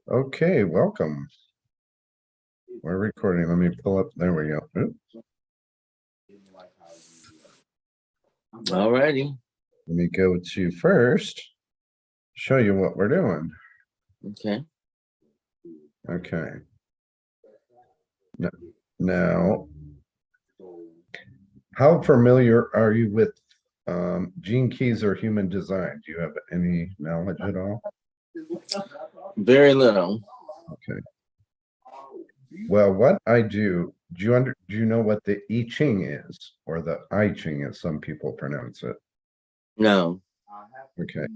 Okay, welcome. We're recording. Let me pull up. There we go. Oops. All righty. Let me go to first, show you what we're doing. Okay. Okay. Now, how familiar are you with gene keys or human design? Do you have any knowledge at all? Very little. Okay. Well, what I do you know what the I Ching is, or the I Ching as some people pronounce it? No. Okay.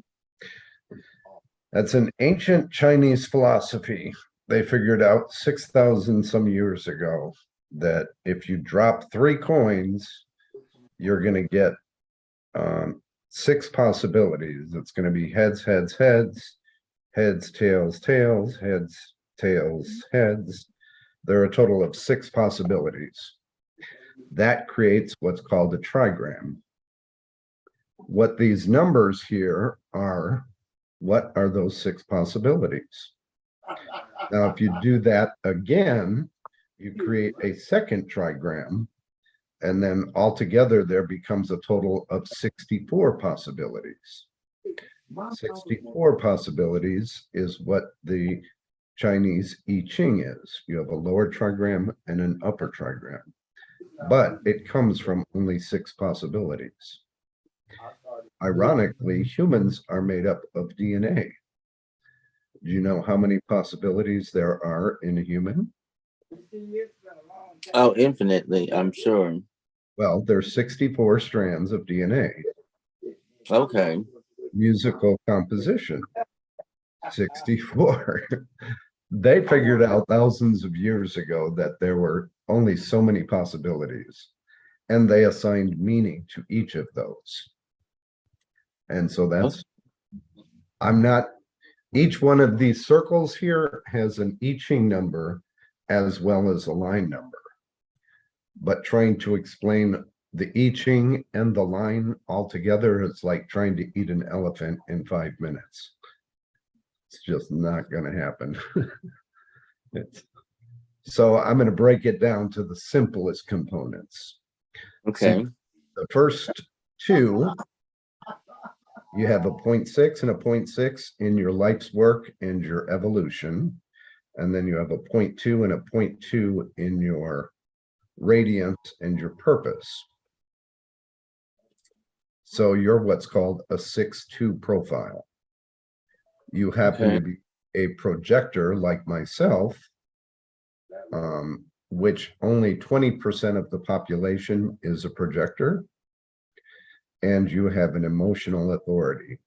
That's an ancient Chinese philosophy. They figured out 6,000 some years ago that if you drop 3 coins, you're going to get 6 possibilities. It's going to be heads, heads, heads, heads, tails, tails, heads, tails, heads. There are a total of 6 possibilities. That creates what's called a trigram. What these numbers here are, what are those 6 possibilities? Now, if you do that again, you create a second trigram, and then altogether there becomes a total of 64 possibilities. 64 possibilities is what the Chinese I Ching is. You have a lower trigram and an upper trigram, but it comes from only 6 possibilities. Ironically, humans are made up of DNA. Do you know how many possibilities there are in a human? Oh, infinitely, I'm sure. Well, there's 64 strands of DNA. Okay. Musical composition, 64. They figured out thousands of years ago that there were only so many possibilities, and they assigned meaning to each of those. And so that's, each one of these circles here has an I Ching number as well as a line number. But trying to explain the I Ching and the line all together is like trying to eat an elephant in 5 minutes. It's just not going to happen. So I'm going to break it down to the simplest components. Okay. See, the first 2, you have a 0.6 and a 0.6 in your life's work and your evolution. And then you have a 0.2 and a 0.2 in your radiance and your purpose. So you're what's called a 6-2 profile. You happen to be a projector like myself, which only 20% of the population is a projector, and you have an emotional authority.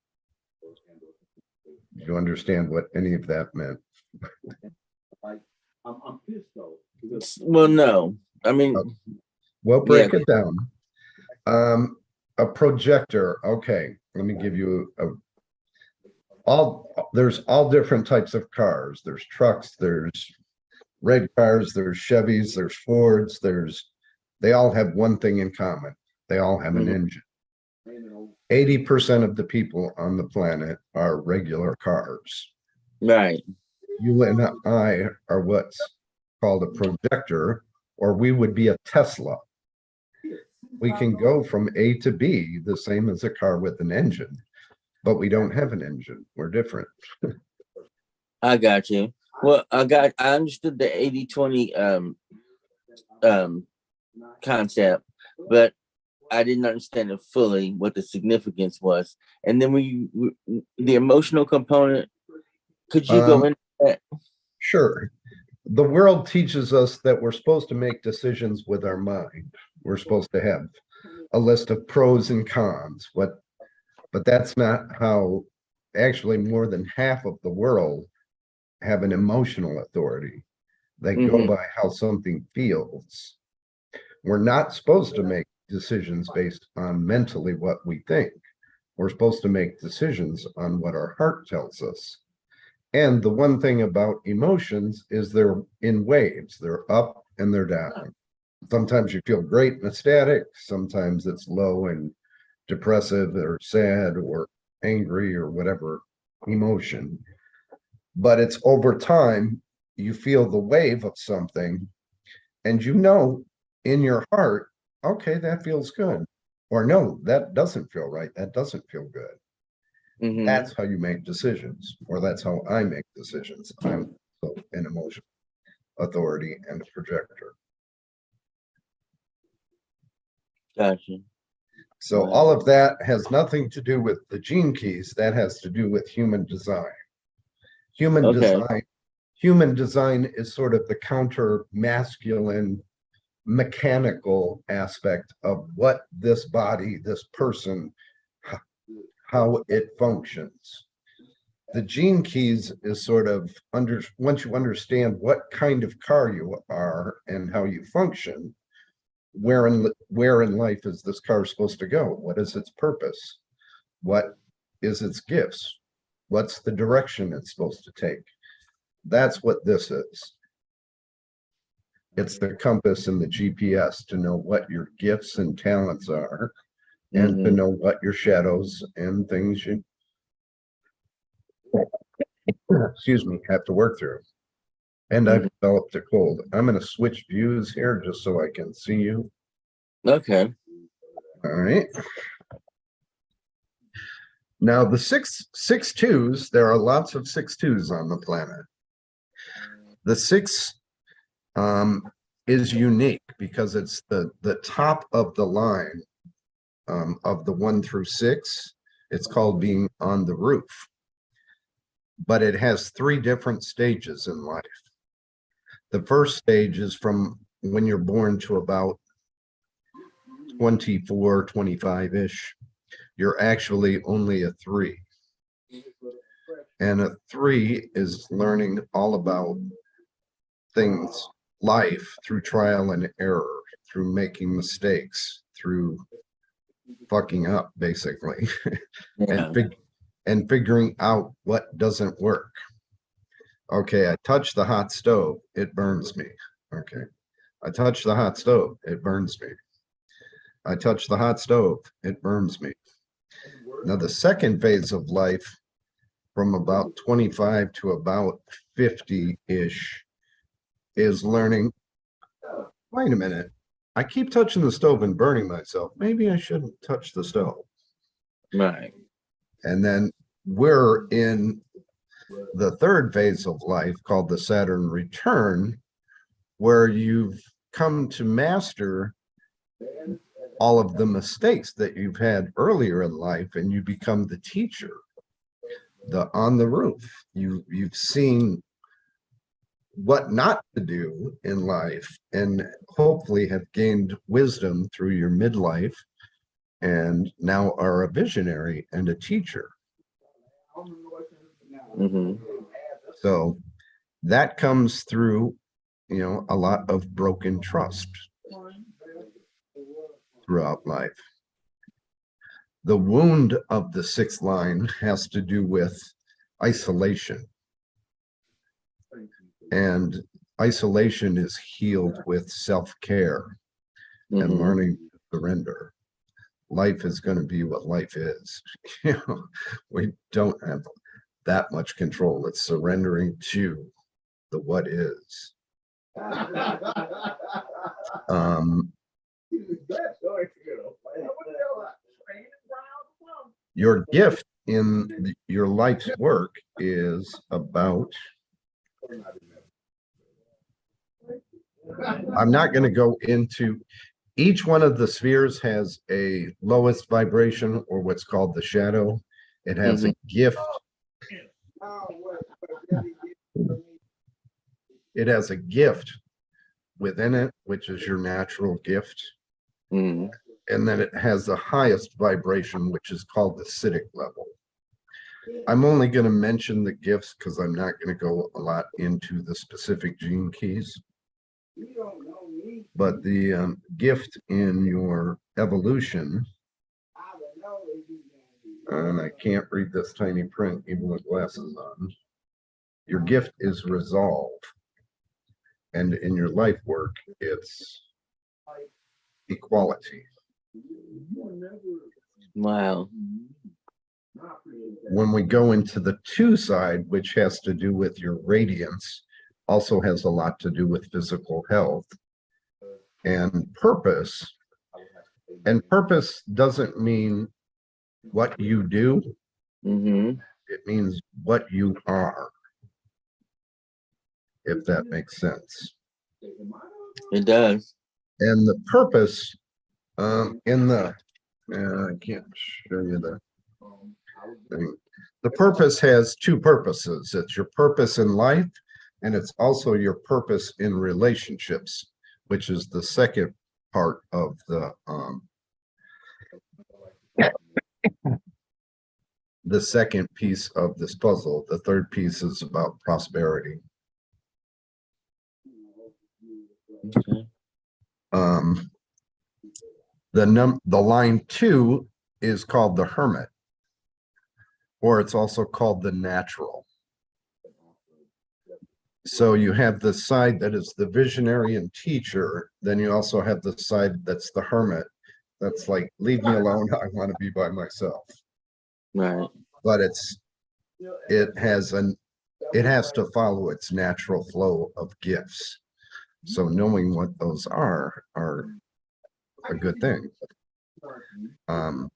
Do you understand what any of that meant? Well, no. I mean, we'll break it down. A projector. Okay, let me give you there's all different types of cars. There's trucks, there's red cars, there's Chevys, there's Fords, they all have one thing in common. They all have an engine. 80% of the people on the planet are regular cars. Right. You and I are what's called a projector, or we would be a Tesla. We can go from A to B the same as a car with an engine, but we don't have an engine. We're different. I got you. Well, I understood the 80-20 concept, but I didn't understand it fully, what the significance was. And then the emotional component, could you go into that? Sure. The world teaches us that we're supposed to make decisions with our mind. We're supposed to have a list of pros and cons. But that's not how. Actually, more than half of the world have an emotional authority. They go by how something feels. We're not supposed to make decisions based on mentally what we think. We're supposed to make decisions on what our heart tells us. And the one thing about emotions is they're in waves. They're up and they're down. Sometimes you feel great and ecstatic. Sometimes it's low and depressive or sad or angry or whatever emotion. But it's over time, you feel the wave of something and you know in your heart, okay, that feels good. Or no, that doesn't feel right. That doesn't feel good. Mm-hmm. That's how you make decisions, or that's how I make decisions. I'm an emotion authority and a projector. Gotcha. So all of that has nothing to do with the gene keys. That has to do with human design. Human design. Human design is sort of the counter masculine mechanical aspect of what this body, this person, how it functions. The gene keys is sort of once you understand what kind of car you are and how you function, where in life is this car supposed to go? What is its purpose? What is its gifts? What's the direction it's supposed to take? That's what this is. It's the compass and the GPS to know what your gifts and talents are, and to know what your shadows and things you, excuse me, have to work through. And I've developed a cold. I'm going to switch views here just so I can see you. Okay. All right. Now the six twos, there are lots of 6-2s on the planet. The 6 is unique because it's the top of the line of the 1 through 6. It's called being on the roof. But it has 3 different stages in life. The first stage is from when you're born to about 24, 25-ish. You're actually only a 3. And a 3 is learning all about things, life, through trial and error, through making mistakes, through fucking up, basically, and figuring out what doesn't work. Okay, I touch the hot stove, it burns me. Okay, I touch the hot stove, it burns me. I touch the hot stove, it burns me. Now, the second phase of life, from about 25 to about 50-ish, is learning, wait a minute, I keep touching the stove and burning myself. Maybe I shouldn't touch the stove. Right. And then we're in the third phase of life called the Saturn return, where you've come to master all of the mistakes that you've had earlier in life, and you become the teacher, the on the roof. You've seen what not to do in life, and hopefully have gained wisdom through your midlife, and now are a visionary and a teacher. So that comes through, a lot of broken trust throughout life. The wound of the 6th line has to do with isolation. And isolation is healed with self-care and learning to surrender. Life is going to be what life is. We don't have that much control. It's surrendering to the what is. Your gift in your life's work is about, I'm not going to go into, each one of the spheres has a lowest vibration, or what's called the shadow. It has a gift. It has a gift within it, which is your natural gift. And then it has the highest vibration, which is called the acidic level. I'm only going to mention the gifts because I'm not going to go a lot into the specific gene keys. But the gift in your evolution, and I can't read this tiny print even with glasses on. Your gift is resolve. And in your life work, it's equality. Wow. When we go into the 2 side, which has to do with your radiance, also has a lot to do with physical health and purpose. And purpose doesn't mean what you do. It means what you are, if that makes sense. It does. And the purpose in the, I can't show you the thing. The purpose has 2 purposes. It's your purpose in life, and it's also your purpose in relationships, which is the second part of the second piece of this puzzle. The third piece is about prosperity. Okay. The line 2 is called the hermit, or it's also called the natural. So you have the side that is the visionary and teacher. Then you also have the side that's the hermit. That's like, leave me alone. I want to be by myself. Right. But it has to follow its natural flow of gifts. So knowing what those are a good thing. The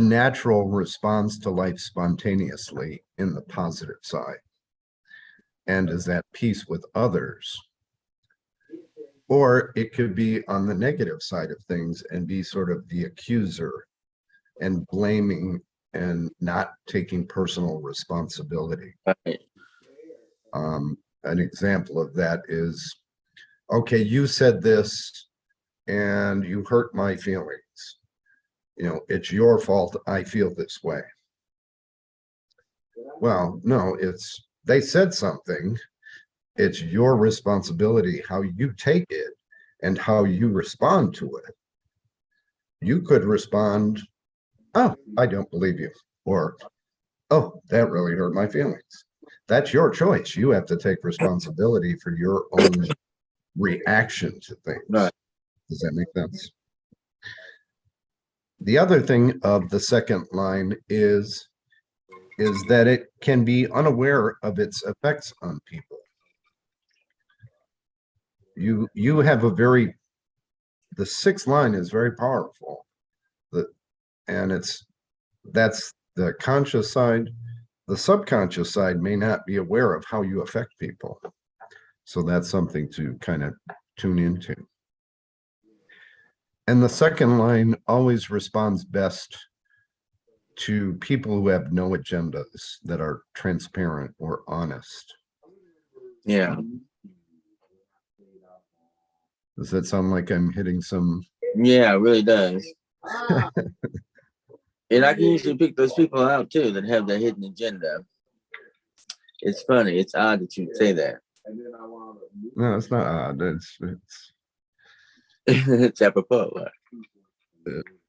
natural responds to life spontaneously in the positive side and is at peace with others. Or it could be on the negative side of things and be sort of the accuser and blaming and not taking personal responsibility. Right. An example of that is, okay, you said this and you hurt my feelings. It's your fault I feel this way. Well, no, they said something. It's your responsibility how you take it and how you respond to it. You could respond, oh, I don't believe you, or, oh, that really hurt my feelings. That's your choice. You have to take responsibility for your own reaction to things. Right. Does that make sense? The other thing of the second line is that it can be unaware of its effects on people. You have the 6th line is very powerful. And that's the conscious side. The subconscious side may not be aware of how you affect people. So that's something to kind of tune into. And the second line always responds best to people who have no agendas, that are transparent or honest. Yeah. Does that sound like I'm hitting some? Yeah, it really does. And I can usually pick those people out too that have that hidden agenda. It's funny. It's odd that you would say that. No, it's not odd. It's apropos.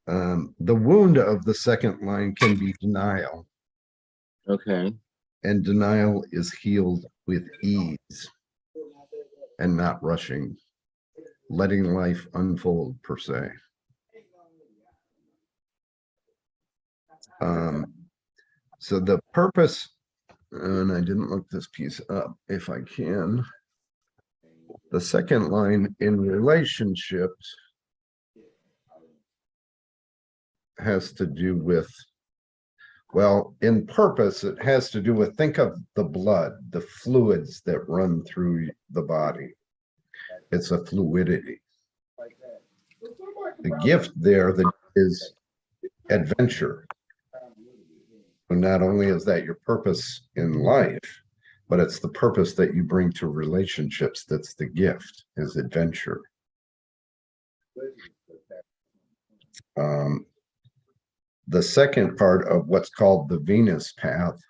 The wound of the second line can be denial. Okay. And denial is healed with ease and not rushing, letting life unfold per se. So the purpose, and I didn't look this piece up if I can. The second line in relationships has to do with, well, in purpose, it has to do with, think of the blood, the fluids that run through the body. It's a fluidity. The gift there that is adventure. So not only is that your purpose in life, but it's the purpose that you bring to relationships. That's the gift, is adventure. The second part of what's called the Venus path,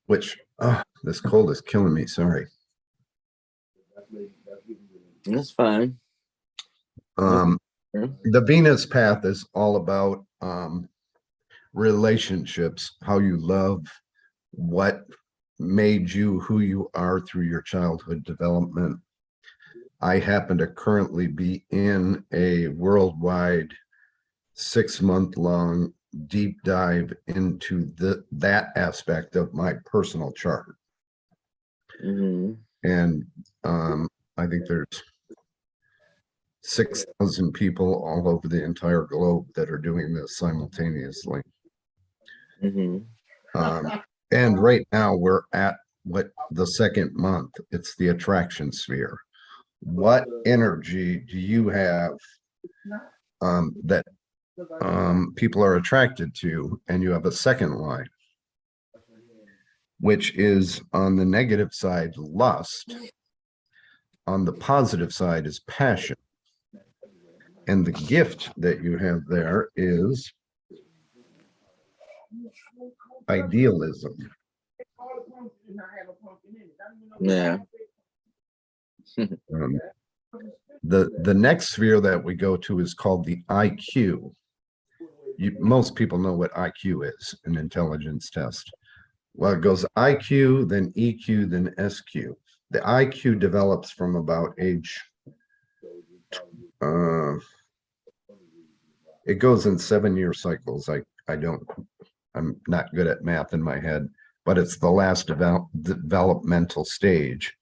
which, this cold is killing me, sorry. That's fine. The Venus path is all about relationships, how you love, what made you who you are through your childhood development. I happen to currently be in a worldwide 6-month-long deep dive into that aspect of my personal chart. And I think there's 6,000 people all over the entire globe that are doing this simultaneously. And right now we're at what the second month, it's the attraction sphere. What energy do you have that people are attracted to? And you have a second line, which is on the negative side, lust. On the positive side is passion. And the gift that you have there is idealism. Yeah. The next sphere that we go to is called the IQ. Most people know what IQ is, an intelligence test. Well, it goes IQ, then EQ, then SQ. The IQ develops from about age, it goes in 7-year cycles. I'm not good at math in my head, but it's the last developmental stage.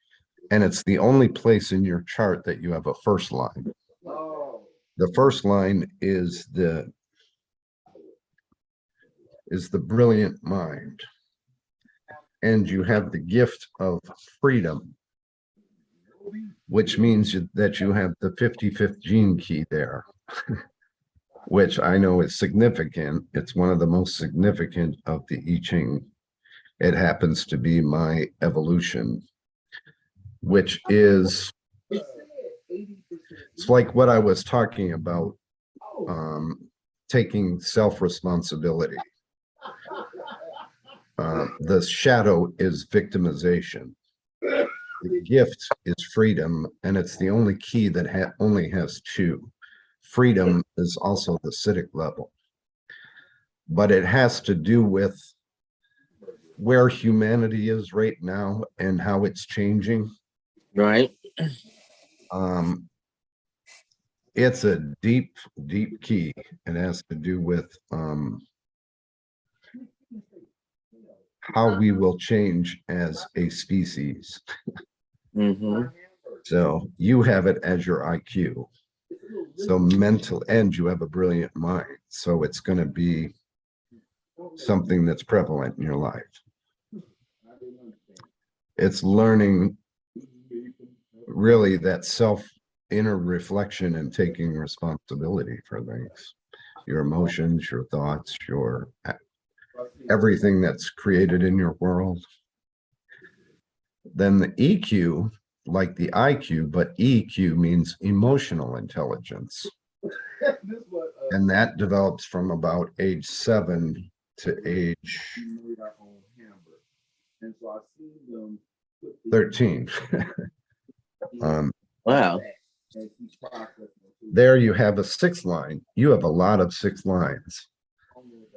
And it's the only place in your chart that you have a first line. The first line is the brilliant mind. And you have the gift of freedom, which means that you have the 55th gene key there, which I know is significant. It's one of the most significant of the I Ching. It happens to be my evolution, which is, it's like what I was talking about, taking self-responsibility. The shadow is victimization. The gift is freedom, and it's the only key that only has 2. Freedom is also the acidic level, but it has to do with where humanity is right now and how it's changing. Right. It's a deep, deep key. It has to do with how we will change as a species. So you have it as your IQ. So mental, and you have a brilliant mind. So it's going to be something that's prevalent in your life. It's learning really that inner reflection and taking responsibility for things, your emotions, your thoughts, your everything that's created in your world. Then the EQ, like the IQ, but EQ means emotional intelligence. And that develops from about age 7 to age 13. Wow. There you have a 6th line. You have a lot of 6 lines.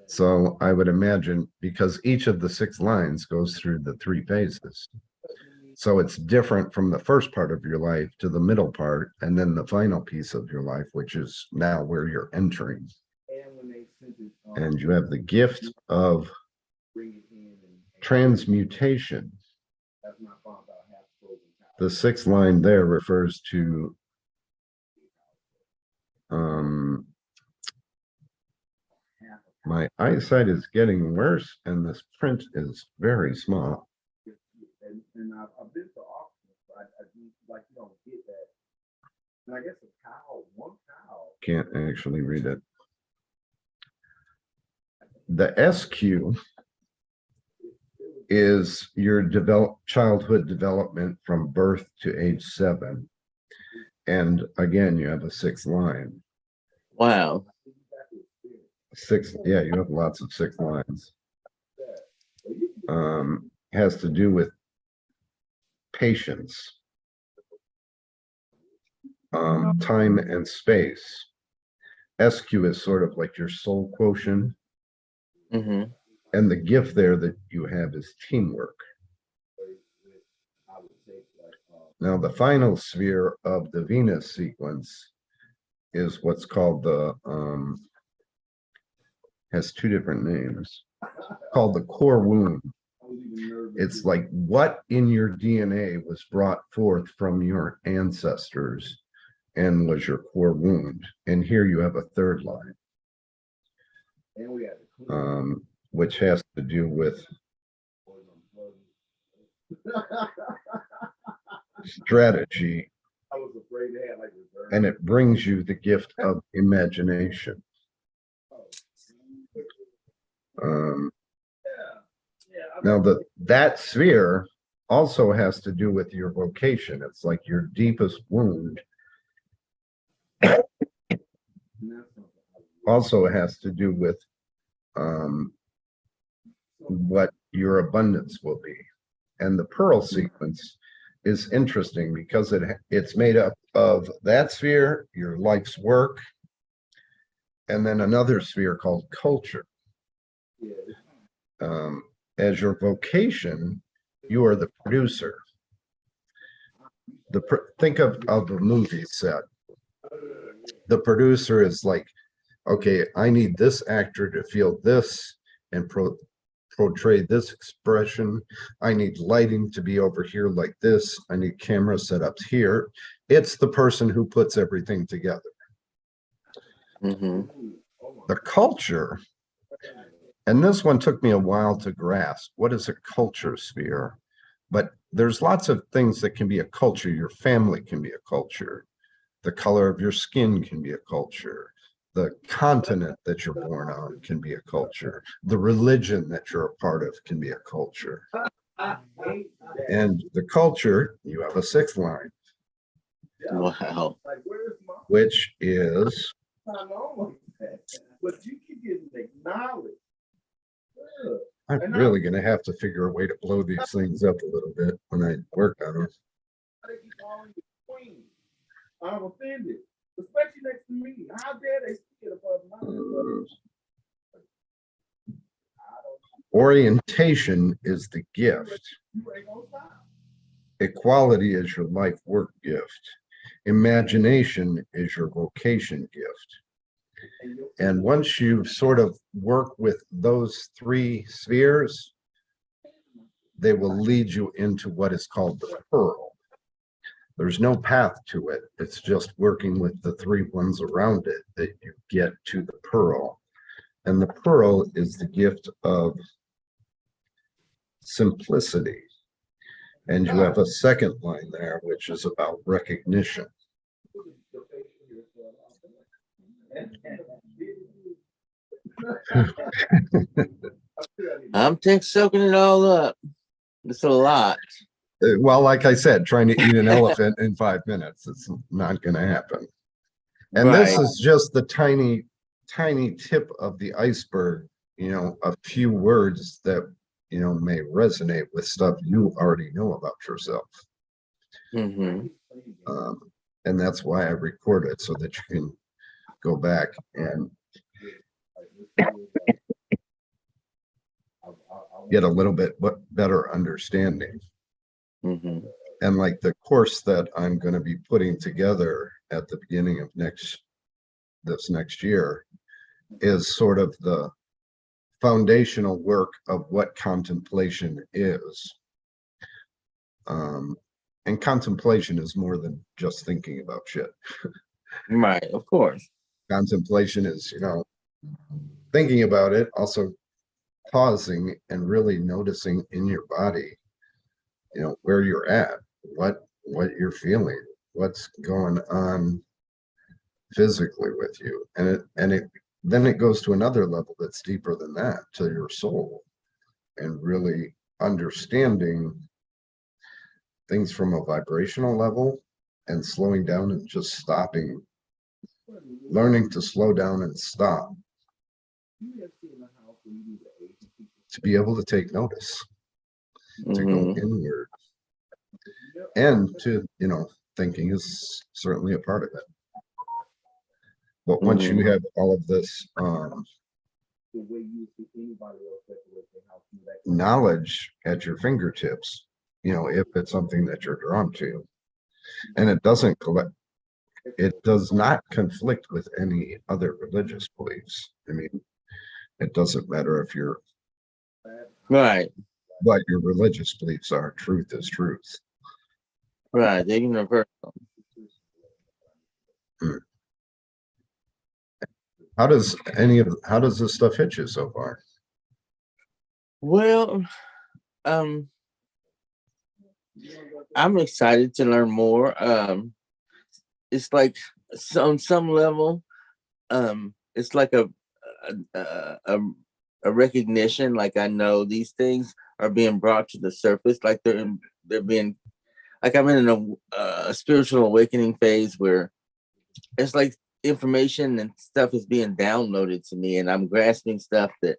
So I would imagine, because each of the 6 lines goes through the 3 phases. So it's different from the first part of your life to the middle part, and then the final piece of your life, which is now where you're entering. And you have the gift of transmutation. The 6th line there refers to my eyesight is getting worse, and this print is very small. And I've been to Oxford, so I do, like, you don't get that. And I guess one cow. Can't actually read it. The SQ is your childhood development from birth to age 7. And again, you have a 6th line. Wow. 6, yeah, you have lots of 6 lines. Has to do with patience, time and space. SQ is sort of like your soul quotient. And the gift there that you have is teamwork. Now, the final sphere of the Venus sequence is what's called the, has two different names, called the core wound. It's like what in your DNA was brought forth from your ancestors and was your core wound. And here you have a third line, which has to do with strategy, and it brings you the gift of imagination. Now that sphere also has to do with your vocation. It's like your deepest wound also has to do with what your abundance will be. And the pearl sequence is interesting because it's made up of that sphere, your life's work, and then another sphere called culture. As your vocation, you are the producer. Think of a movie set. The producer is like, okay, I need this actor to feel this and portray this expression. I need lighting to be over here like this. I need camera setups here. It's the person who puts everything together. The culture, and this one took me a while to grasp. What is a culture sphere? But there's lots of things that can be a culture. Your family can be a culture. The color of your skin can be a culture. The continent that you're born on can be a culture. The religion that you're a part of can be a culture. And the culture, you have a sixth line. Wow. Which is I'm really going to have to figure a way to blow these things up a little bit when I work on them. I'm offended, especially next to me. How dare they speak above my Orientation is the gift. Equality is your life work gift. Imagination is your vocation gift. And once you sort of work with those three spheres, they will lead you into what is called the pearl. There's no path to it. It's just working with the three ones around it that you get to the pearl. And the pearl is the gift of simplicity. And you have a second line there, which is about recognition. I'm soaking it all up. It's a lot. Well, like I said, trying to eat an elephant in 5 minutes, it's not going to happen. And this is just the tiny, tiny tip of the iceberg, you know, a few words that, you know, may resonate with stuff you already know about yourself. And that's why I record it, so that you can go back and get a little bit better understanding. And like the course that I'm going to be putting together at the beginning of this next year is sort of the foundational work of what contemplation is. And contemplation is more than just thinking about shit. Right, of course. Contemplation is, you know, thinking about it, also pausing and really noticing in your body, you know, where you're at, what you're feeling, what's going on physically with you. And then it goes to another level that's deeper than that, to your soul, and really understanding things from a vibrational level and slowing down and just stopping, learning to slow down and stop, to be able to take notice, to go inward, and to, you know, thinking is certainly a part of it. But once you have all of this the way you see anybody else decorate their house. Do that. knowledge at your fingertips, if it's something that you're drawn to. And it does not conflict with any other religious beliefs. I mean, it doesn't matter if you're Right. what your religious beliefs are. Truth is truth. Right. They're universal. How does this stuff hit you so far? Well, I'm excited to learn more. It's like on some level, it's like a recognition. Like I know these things are being brought to the surface. Like they're being, like I'm in a spiritual awakening phase where it's like information and stuff is being downloaded to me, and I'm grasping stuff that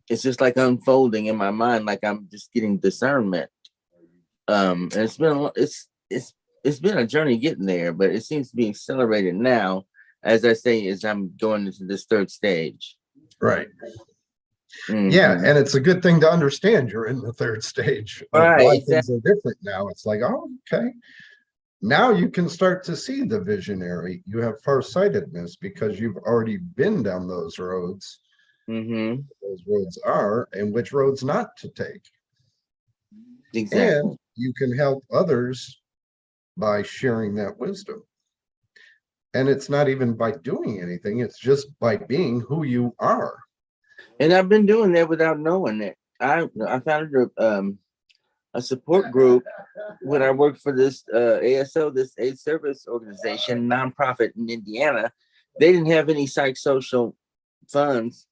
it's just like unfolding in my mind. Like I'm just getting discernment. And it's been a journey getting there, but it seems to be accelerated now, as I say, as I'm going into this third stage. Right. Mhm. Yeah, and it's a good thing to understand you're in the third stage of Right, why exactly. things are different now. It's like, oh, okay. Now you can start to see the visionary. You have farsightedness because you've already been down those roads. Mm-hmm. Those roads are, and which roads not to take. Exactly. And you can help others by sharing that wisdom. And it's not even by doing anything, it's just by being who you are. And I've been doing that without knowing it. I founded a support group when I worked for this ASO, this AIDS service organization, nonprofit in Indiana. They didn't have any psychosocial funds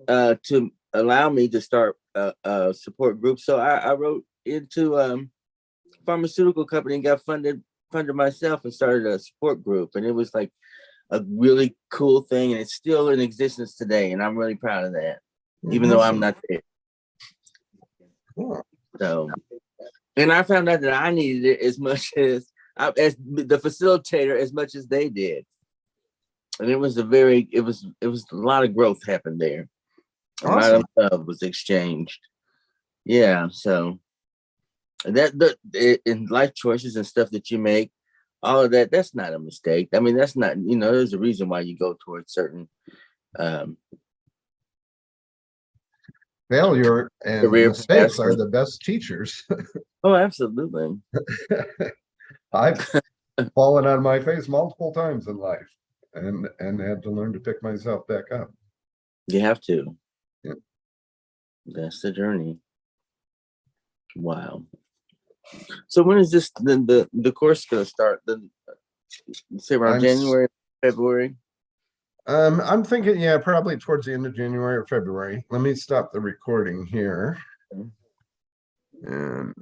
to allow me to start a support group. So I wrote into pharmaceutical company and got funded myself and started a support group. And it was like a really cool thing. And it's still in existence today. And I'm really proud of that, even though I'm not there. Cool. So, and I found out that I needed it as much as the facilitator, as much as they did. And it was a lot of growth happened there. Awesome. A lot of love was exchanged. Yeah. So in life choices and stuff that you make, all of that's not a mistake. I mean, that's not, there's a reason why you go towards certain failure and career mistakes paths. are the best teachers. Oh, absolutely. I've fallen on my face multiple times in life and had to learn to pick myself back up. You have to. Yeah. That's the journey. Wow. So when is this the course gonna start? Say around January, February? I'm thinking, yeah, probably towards the end of January or February. Let me stop the recording here. Okay. And